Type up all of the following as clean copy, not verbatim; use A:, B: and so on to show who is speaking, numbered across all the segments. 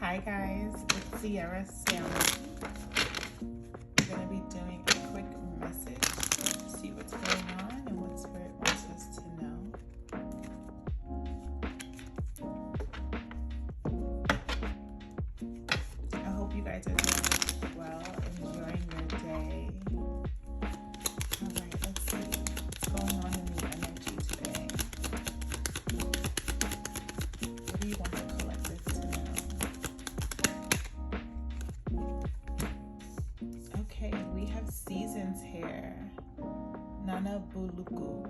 A: Hi guys, it's Sierra Salem. We're going to be doing a quick message to see what's going on and what Spirit wants us to know. I hope you guys are doing well, enjoying your day. Alright, let's see what's going on in the energy today. What do you want the collective to know? Okay, we have seasons here. Nana Buluku.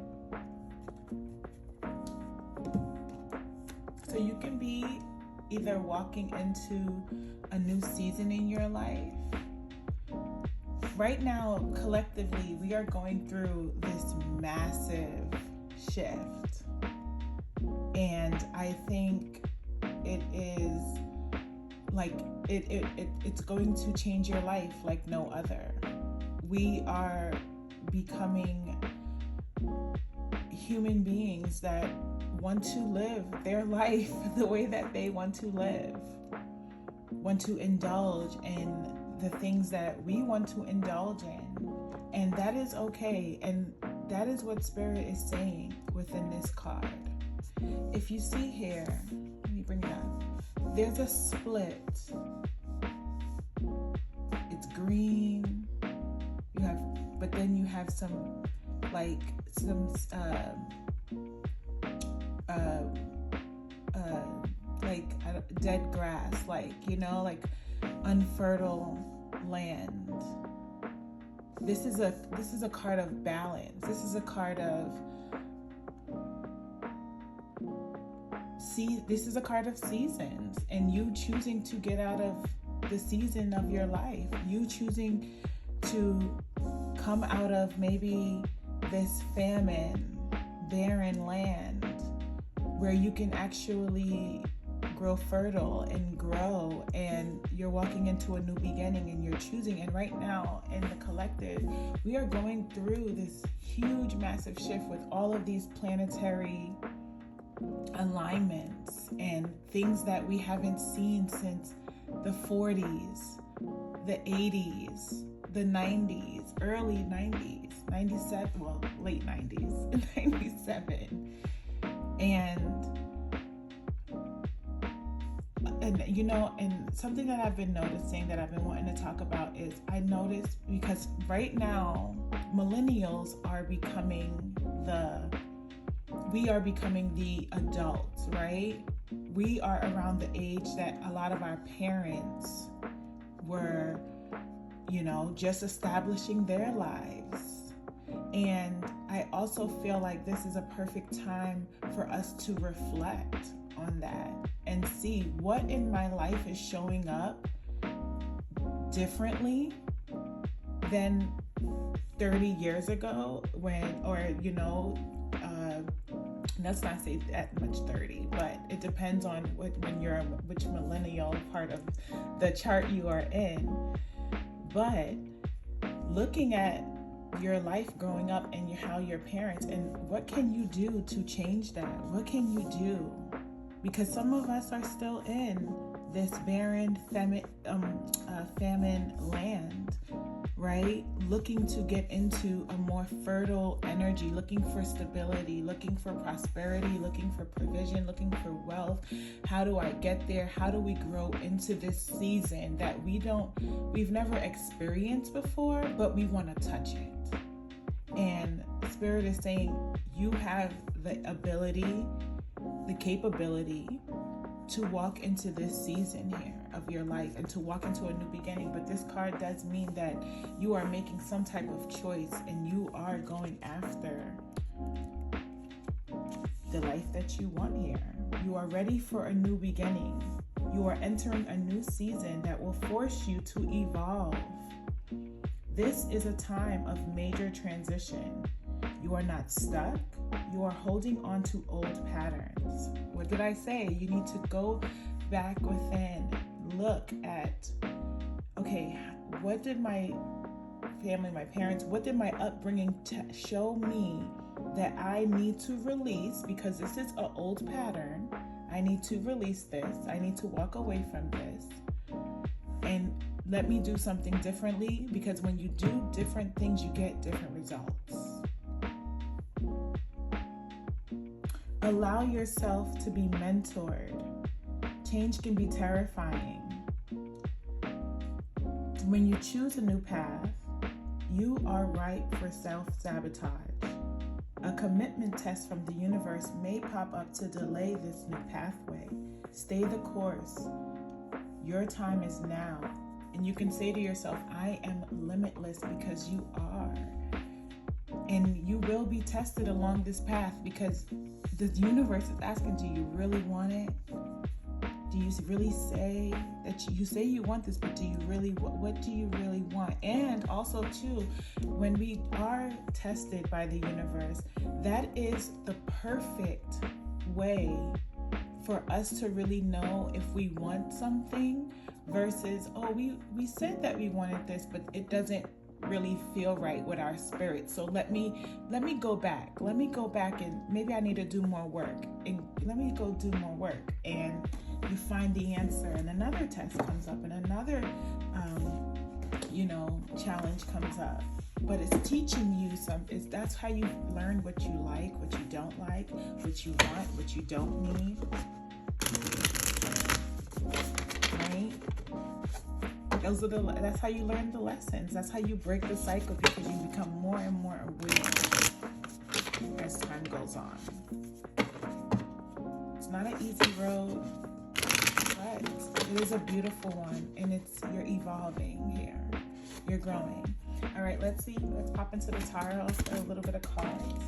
A: So you can be either walking into a new season in your life. Right now, collectively, we are going through this massive shift. And I think it is like it's going to change your life like no other. We are becoming human beings that want to live their life the way that they want to live, want to indulge in the things that we want to indulge in. And that is okay. And that is what Spirit is saying within this card. If you see here, let me bring it up. There's a split. It's green. You have, but then you have some dead grass, like unfertile land. This is a card of balance. This is a card of this is a card of seasons, and you choosing to get out of the season of your life, you choosing to come out of maybe this famine, barren land, where you can actually grow fertile and grow, and you're walking into a new beginning and you're choosing. And right now in the collective, we are going through this huge, massive shift with all of these planetary alignments and things that we haven't seen since the 40s, the 80s, the 90s, early 90s, 97, well, late 90s, 97. And something that I've been noticing that I've been wanting to talk about is I noticed, because right now millennials are becoming we are becoming the adults, right? We are around the age that a lot of our parents were, just establishing their lives. And I also feel like this is a perfect time for us to reflect on that and see what in my life is showing up differently than 30 years ago let's not say that much 30, but it depends on which millennial part of the chart you are in. But looking at your life growing up and how your parents, and what can you do to change that? What can you do? Because some of us are still in this barren famine land, right? Looking to get into a more fertile energy, looking for stability, looking for prosperity, looking for provision, looking for wealth. How do I get there? How do we grow into this season that we've never experienced before, but we want to touch it? And Spirit is saying you have the ability, the capability to walk into this season here of your life and to walk into a new beginning. But this card does mean that you are making some type of choice and you are going after the life that you want here. You are ready for a new beginning. You are entering a new season that will force you to evolve. This is a time of major transition. You are not stuck. You are holding on to old patterns. What did I say? You need to go back within, look at, okay, what did my family, my parents, what did my upbringing show me that I need to release, because this is an old pattern I need to release this. I need to walk away from this. And let me do something differently, because when you do different things, you get different results. Allow yourself to be mentored. Change can be terrifying. When you choose a new path, you are ripe for self-sabotage. A commitment test from the universe may pop up to delay this new pathway. Stay the course. Your time is now. And you can say to yourself, I am limitless, because you are. And you will be tested along this path, because the universe is asking, do you really want it? Do you really say that you say you want this, but do you really, what do you really want? And also too, when we are tested by the universe, that is the perfect way for us to really know if we want something versus, oh, we said that we wanted this, but it doesn't really feel right with our spirit. So let me go back. Let me go back, and maybe I need to do more work. And let me go do more work. And you find the answer, and another test comes up, and another challenge comes up. But it's teaching you something. That's how you learn what you like, what you don't like, what you want, what you don't need. Right? That's how you learn the lessons. That's how you break the cycle, because you become more and more aware as time goes on. It's not an easy road, but it is a beautiful one, and you're evolving here. You're growing. All right, let's see. Let's pop into the tarot for a little bit of cards.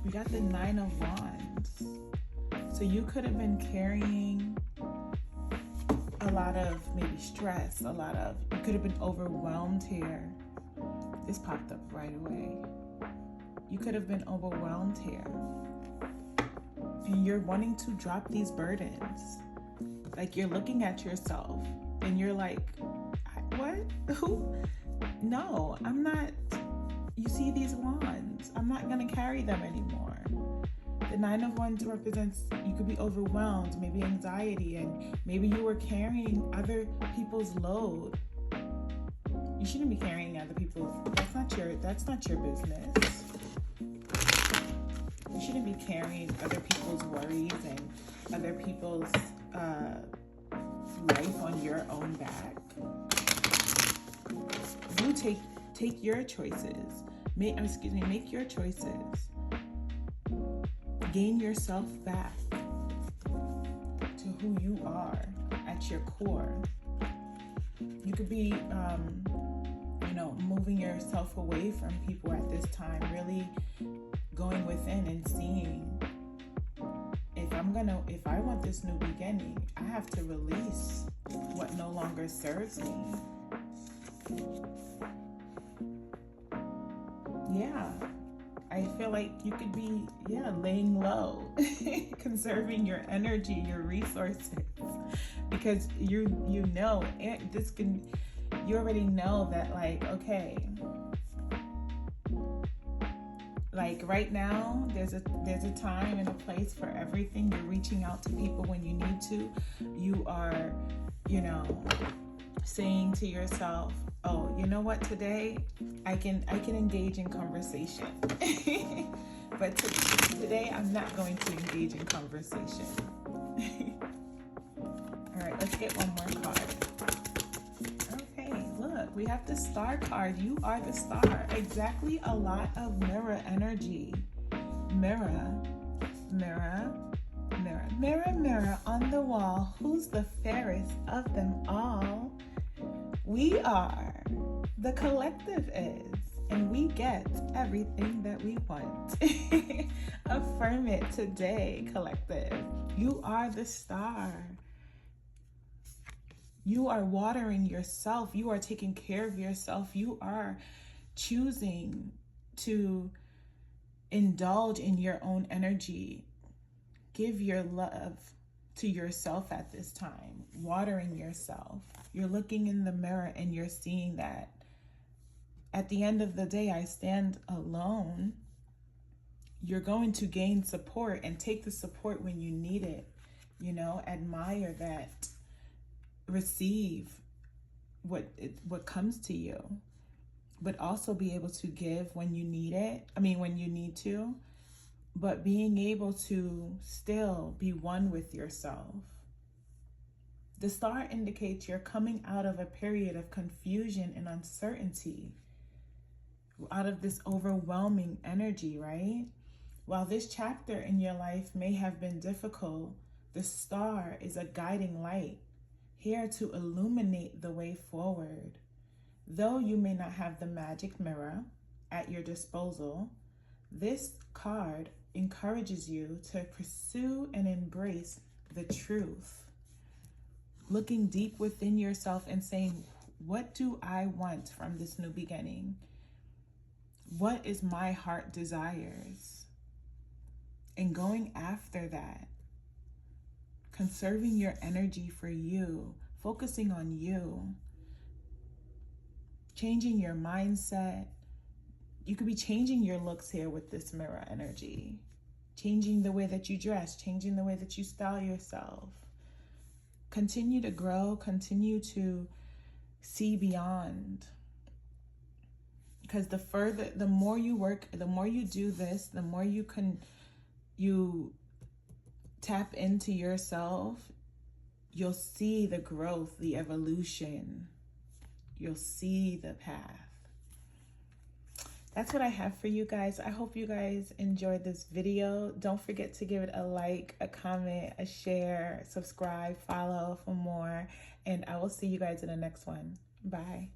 A: We got the 9 of Wands. So you could have been carrying a lot of maybe stress, you could have been overwhelmed here. This popped up right away. You could have been overwhelmed here. And you're wanting to drop these burdens. Like, you're looking at yourself and you're like, what? Who? No, I'm not. You see these wands. I'm not going to carry them anymore. The 9 of Wands represents, you could be overwhelmed, maybe anxiety, and maybe you were carrying other people's load. You shouldn't be carrying other people's, that's not your business. You shouldn't be carrying other people's worries and other people's life on your own back. You take your choices. Make your choices. Gain yourself back to who you are at your core. You could be, moving yourself away from people at this time, really going within and seeing, if I want this new beginning, I have to release what no longer serves me. Yeah, I feel like you could be, laying low, conserving your energy, your resources, because you already know that, like, okay, like right now, there's a time and a place for everything. You're reaching out to people when you need to. You are, saying to yourself, oh, you know what, today I can engage in conversation. But today I'm not going to engage in conversation. All right, let's get one more card. Okay, look, we have the Star card. You are the star. Exactly, a lot of mirror energy. Mirror, mirror, mirror, mirror, mirror on the wall. Who's the fairest of them all? We are. The collective is. And we get everything that we want. Affirm it today, collective. You are the star. You are watering yourself. You are taking care of yourself. You are choosing to indulge in your own energy. Give your love to yourself at this time. Watering yourself. You're looking in the mirror and you're seeing that at the end of the day, I stand alone. You're going to gain support and take the support when you need it. You know, admire that, receive what comes to you, but also be able to give when you need it. I mean, when you need to, but being able to still be one with yourself. The star indicates you're coming out of a period of confusion and uncertainty, out of this overwhelming energy, right? While this chapter in your life may have been difficult, the star is a guiding light, here to illuminate the way forward. Though you may not have the magic mirror at your disposal, this card encourages you to pursue and embrace the truth. Looking deep within yourself and saying, what do I want from this new beginning? What is my heart desires? And going after that. Conserving your energy for you. Focusing on you. Changing your mindset. You could be changing your looks here with this mirror energy. Changing the way that you dress. Changing the way that you style yourself. Continue to grow. Continue to see beyond. Because the more you work, the more you do this, the more you tap into yourself, you'll see the growth, the evolution. You'll see the path. That's what I have for you guys. I hope you guys enjoyed this video. Don't forget to give it a like, a comment, a share, subscribe, follow for more. And I will see you guys in the next one. Bye.